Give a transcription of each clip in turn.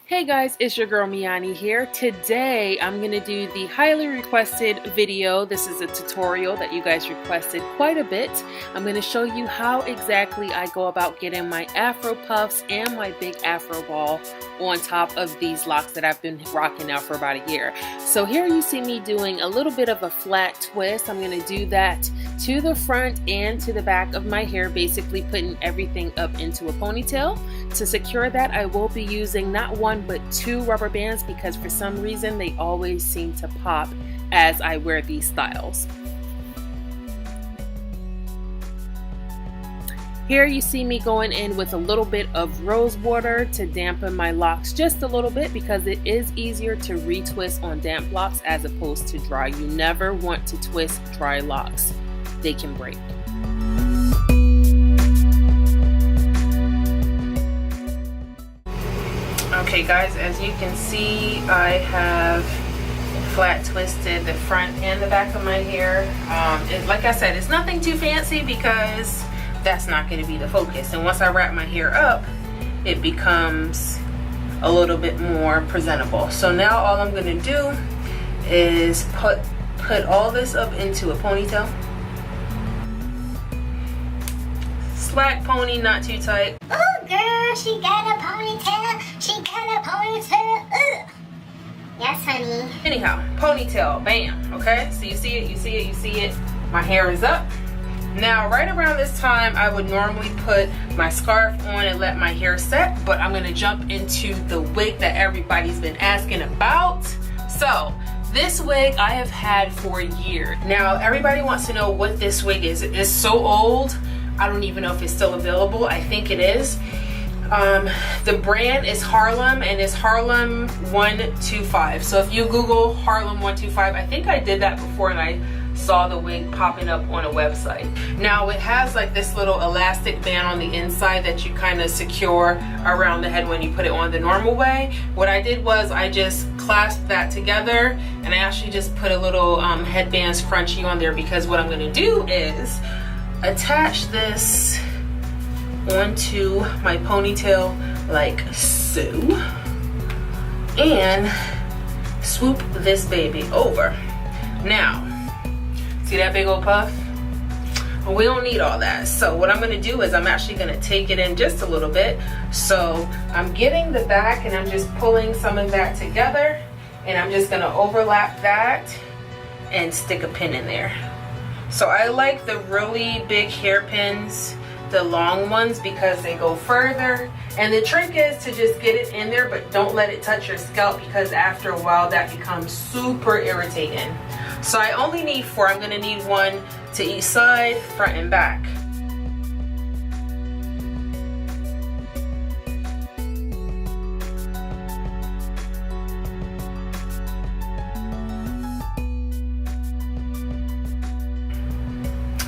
Hey guys, it's your girl Me-Anie here. Today I'm going to do the highly requested video. This is a tutorial that you guys requested quite a bit. I'm going to show you how exactly I go about getting my afro puffs and my big afro ball on top of these locks that I've been rocking now for about a year. So here you see me doing a little bit of a flat twist. I'm going to do that to the front and to the back of my hair, basically putting everything up into a ponytail. To secure that, I will be using not one but two rubber bands because for some reason they always seem to pop as I wear these styles. Here you see me going in with a little bit of rose water to dampen my locks just a little bit because it is easier to retwist on damp locks as opposed to dry. You never want to twist dry locks. They can break. Okay guys, as you can see, I have flat twisted the front and the back of my hair. Like I said, it's nothing too fancy because that's not going to be the focus. And once I wrap my hair up, it becomes a little bit more presentable. So now all I'm going to do is put all this up into a ponytail. Slack pony, not too tight. Oh girl, she got a ponytail. She got a ponytail. Ugh. Yes, honey. Anyhow, ponytail, bam. Okay, so you see it, you see it, you see it. My hair is up. Now, right around this time, I would normally put my scarf on and let my hair set, but I'm gonna jump into the wig that everybody's been asking about. So, this wig I have had for years. Now, everybody wants to know what this wig is. It's so old. I don't even know if it's still available. I think it is. The brand is Harlem and it's Harlem 125. So if you Google Harlem 125, I think I did that before and I saw the wig popping up on a website. Now it has like this little elastic band on the inside that you kind of secure around the head when you put it on the normal way. What I did was I just clasped that together and I actually just put a little headband scrunchie on there because what I'm going to do is attach this onto my ponytail like so and swoop this baby over. Now see that big old puff? We don't need all that. So what I'm going to do is I'm actually going to take it in just a little bit. So I'm getting the back and I'm just pulling some of that together and I'm just going to overlap that and stick a pin in there. So I like the really big hairpins, the long ones, because they go further. And the trick is to just get it in there, but don't let it touch your scalp because after a while that becomes super irritating. So I only need 4. I'm gonna need 1 to each side, front and back.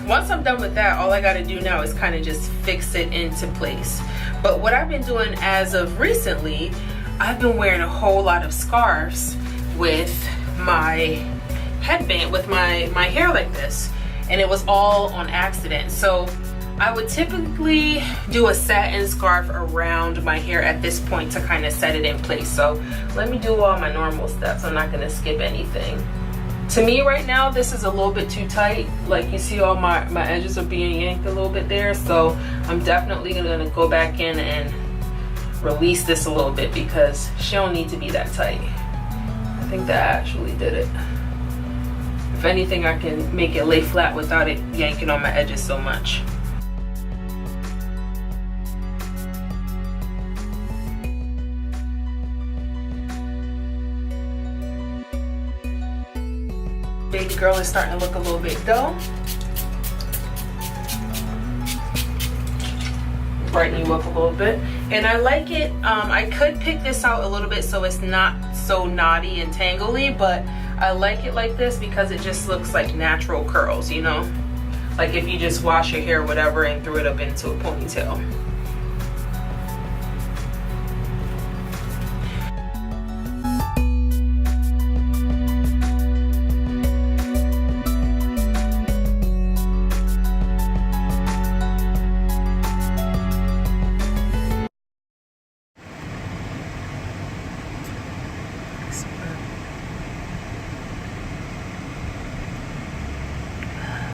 Once I'm done with that, all I gotta do now is kind of just fix it into place. But what I've been doing as of recently, I've been wearing a whole lot of scarves with my headband, with my hair like this. And it was all on accident. So I would typically do a satin scarf around my hair at this point to kind of set it in place. So let me do all my normal steps. I'm not gonna skip anything. To me right now, this is a little bit too tight. Like you see all my edges are being yanked a little bit there. So I'm definitely gonna go back in and release this a little bit because she don't need to be that tight. I think that actually did it. If anything, I can make it lay flat without it yanking on my edges so much. Baby girl is starting to look a little bit dull. Brighten you up a little bit. And I like it, I could pick this out a little bit so it's not so knotty and tangly, but I like it like this because it just looks like natural curls, you know? Like if you just wash your hair or whatever and threw it up into a ponytail.